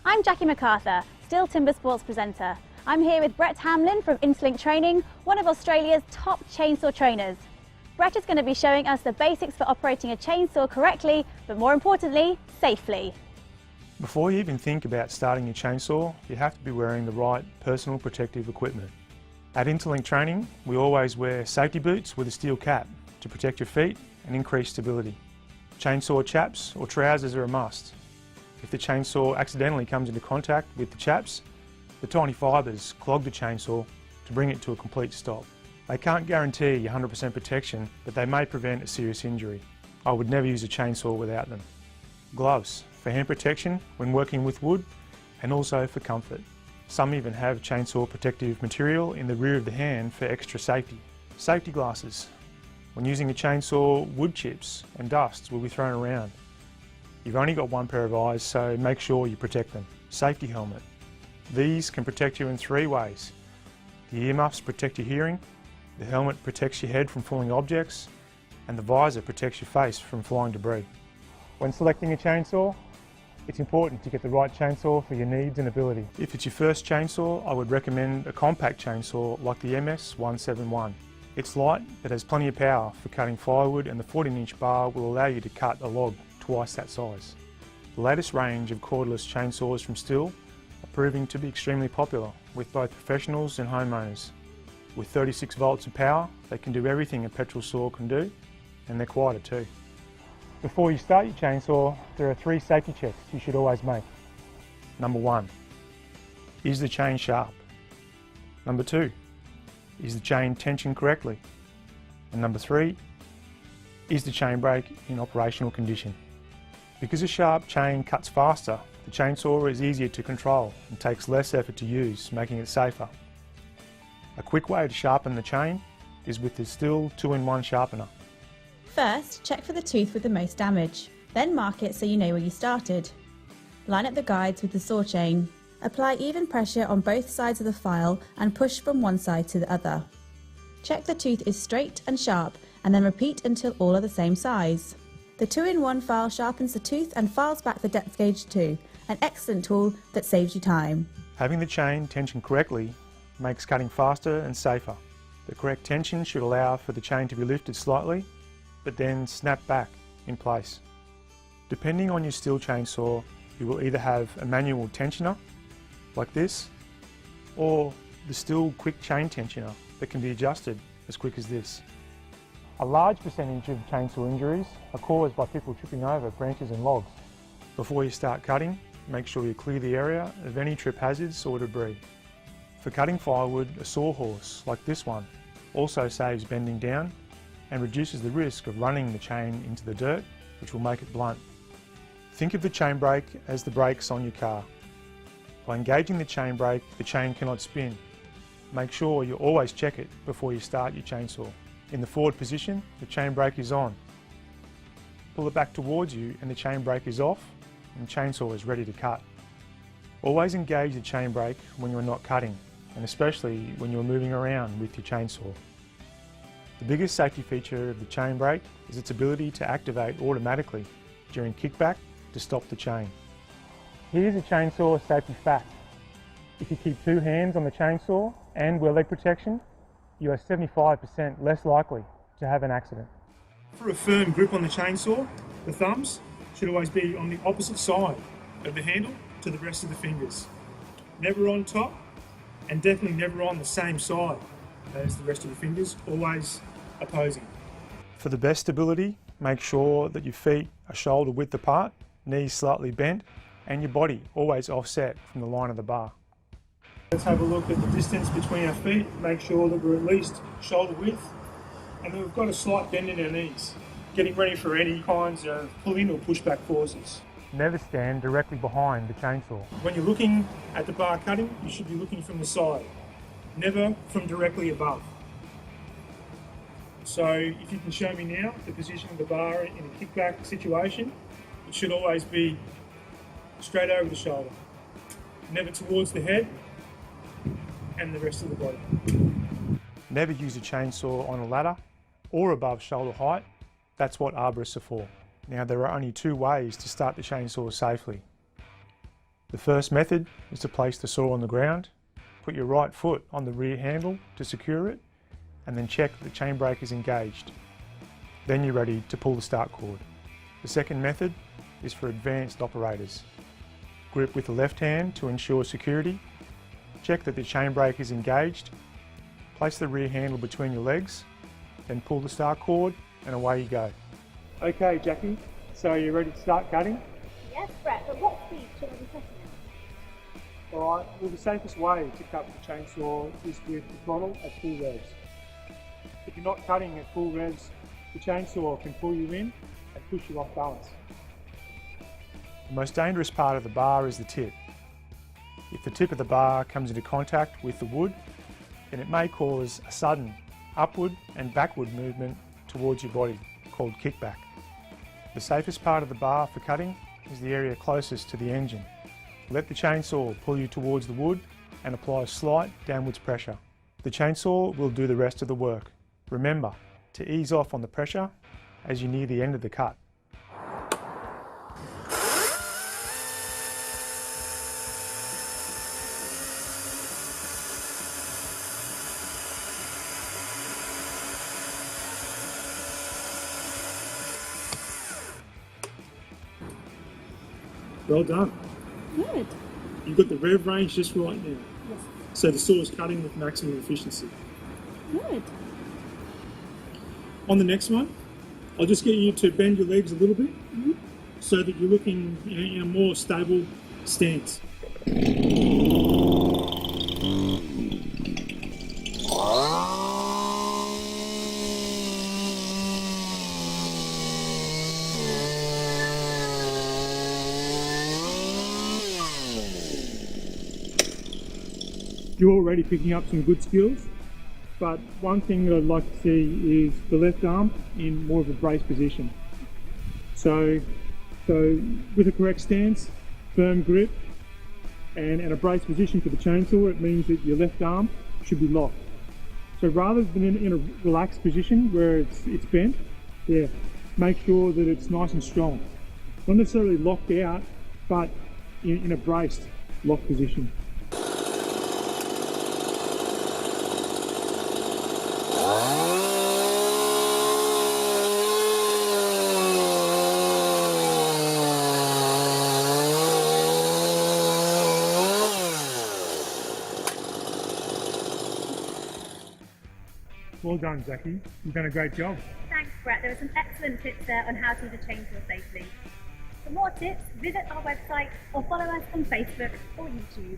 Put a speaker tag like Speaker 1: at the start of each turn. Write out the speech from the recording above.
Speaker 1: I'm Jackie MacArthur, STIHL Timber Sports presenter. I'm here with Brett Hamlin from Interlink Training, one of Australia's top chainsaw trainers. Brett is going to be showing us the basics for operating a chainsaw correctly, but more importantly, safely.
Speaker 2: Before you even think about starting your chainsaw, you have to be wearing the right personal protective equipment. At Interlink Training, we always wear safety boots with a steel cap to protect your feet and increase stability. Chainsaw chaps or trousers are a must. If the chainsaw accidentally comes into contact with the chaps, the tiny fibres clog the chainsaw to bring it to a complete stop. They can't guarantee 100% protection, but they may prevent a serious injury. I would never use a chainsaw without them. Gloves for hand protection when working with wood and also for comfort. Some even have chainsaw protective material in the rear of the hand for extra safety. Safety glasses. When using a chainsaw, wood chips and dust will be thrown around. You've only got one pair of eyes, so make sure you protect them. Safety helmet. These can protect you in 3 ways. The earmuffs protect your hearing, the helmet protects your head from falling objects, and the visor protects your face from flying debris. When selecting a chainsaw, it's important to get the right chainsaw for your needs and ability. If it's your first chainsaw, I would recommend a compact chainsaw like the MS-171. It's light but has plenty of power for cutting firewood, and the 14-inch bar will allow you to cut a log twice that size. The latest range of cordless chainsaws from STIHL are proving to be extremely popular with both professionals and homeowners. With 36 volts of power, they can do everything a petrol saw can do, and they're quieter too. Before you start your chainsaw, there are 3 safety checks you should always make. Number 1, is the chain sharp? Number 2, is the chain tensioned correctly? And number 3, is the chain brake in operational condition? Because a sharp chain cuts faster, the chainsaw is easier to control and takes less effort to use, making it safer. A quick way to sharpen the chain is with the STIHL 2-in-1 sharpener.
Speaker 3: First, check for the tooth with the most damage, then mark it so you know where you started. Line up the guides with the saw chain. Apply even pressure on both sides of the file and push from one side to the other. Check the tooth is straight and sharp, and then repeat until all are the same size. The 2-in-1 file sharpens the tooth and files back the depth gauge too, an excellent tool that saves you time.
Speaker 2: Having the chain tensioned correctly makes cutting faster and safer. The correct tension should allow for the chain to be lifted slightly, but then snap back in place. Depending on your STIHL chainsaw, you will either have a manual tensioner, like this, or the STIHL quick chain tensioner that can be adjusted as quick as this. A large percentage of chainsaw injuries are caused by people tripping over branches and logs. Before you start cutting, make sure you clear the area of any trip hazards or debris. For cutting firewood, a sawhorse, like this one, also saves bending down and reduces the risk of running the chain into the dirt, which will make it blunt. Think of the chain brake as the brakes on your car. By engaging the chain brake, the chain cannot spin. Make sure you always check it before you start your chainsaw. In the forward position, the chain brake is on. Pull it back towards you and the chain brake is off, and the chainsaw is ready to cut. Always engage the chain brake when you are not cutting, and especially when you are moving around with your chainsaw. The biggest safety feature of the chain brake is its ability to activate automatically during kickback to stop the chain. Here's a chainsaw safety fact. If you keep 2 hands on the chainsaw and wear leg protection, you are 75% less likely to have an accident. For a firm grip on the chainsaw, the thumbs should always be on the opposite side of the handle to the rest of the fingers. Never on top, and definitely never on the same side as the rest of the fingers, always opposing. For the best stability, make sure that your feet are shoulder width apart, knees slightly bent, and your body always offset from the line of the bar. Let's have a look at the distance between our feet, make sure that we're at least shoulder width, and then we've got a slight bend in our knees, getting ready for any kinds of pull-in or push-back forces. Never stand directly behind the chainsaw. When you're looking at the bar cutting, you should be looking from the side, never from directly above. So if you can show me now the position of the bar in a kickback situation, it should always be straight over the shoulder, never towards the head and the rest of the body. Never use a chainsaw on a ladder or above shoulder height. That's what arborists are for. Now, there are only 2 ways to start the chainsaw safely. The first method is to place the saw on the ground, put your right foot on the rear handle to secure it, and then check the chain brake is engaged. Then you're ready to pull the start cord. The second method is for advanced operators. Grip with the left hand to ensure security, check that the chain brake is engaged, place the rear handle between your legs, then pull the start cord and away you go. Okay Jackie, so are you ready to start cutting?
Speaker 1: Yes, Brett, but what speed should I be cutting at?
Speaker 2: Alright, well the safest way to cut with the chainsaw is with the throttle at full revs. If you're not cutting at full revs, the chainsaw can pull you in and push you off balance. The most dangerous part of the bar is the tip. If the tip of the bar comes into contact with the wood, then it may cause a sudden upward and backward movement towards your body, called kickback. The safest part of the bar for cutting is the area closest to the engine. Let the chainsaw pull you towards the wood and apply a slight downwards pressure. The chainsaw will do the rest of the work. Remember to ease off on the pressure as you near the end of the cut. Well done.
Speaker 1: Good.
Speaker 2: You've got the rev range just right now.
Speaker 1: Yes.
Speaker 2: So the saw is cutting with maximum efficiency.
Speaker 1: Good.
Speaker 2: On the next one, I'll just get you to bend your legs a little bit so that you're looking in a more stable stance. You're already picking up some good skills, but one thing that I'd like to see is the left arm in more of a brace position. So with a correct stance, firm grip, and a brace position for the chainsaw, it means that your left arm should be locked. So rather than in a relaxed position where it's bent, make sure that it's nice and strong. Not necessarily locked out, but in a braced lock position. Well done, Jackie. You've done a great job.
Speaker 1: Thanks, Brett. There were some excellent tips there on how to use a chainsaw safely. For more tips, visit our website or follow us on Facebook or YouTube.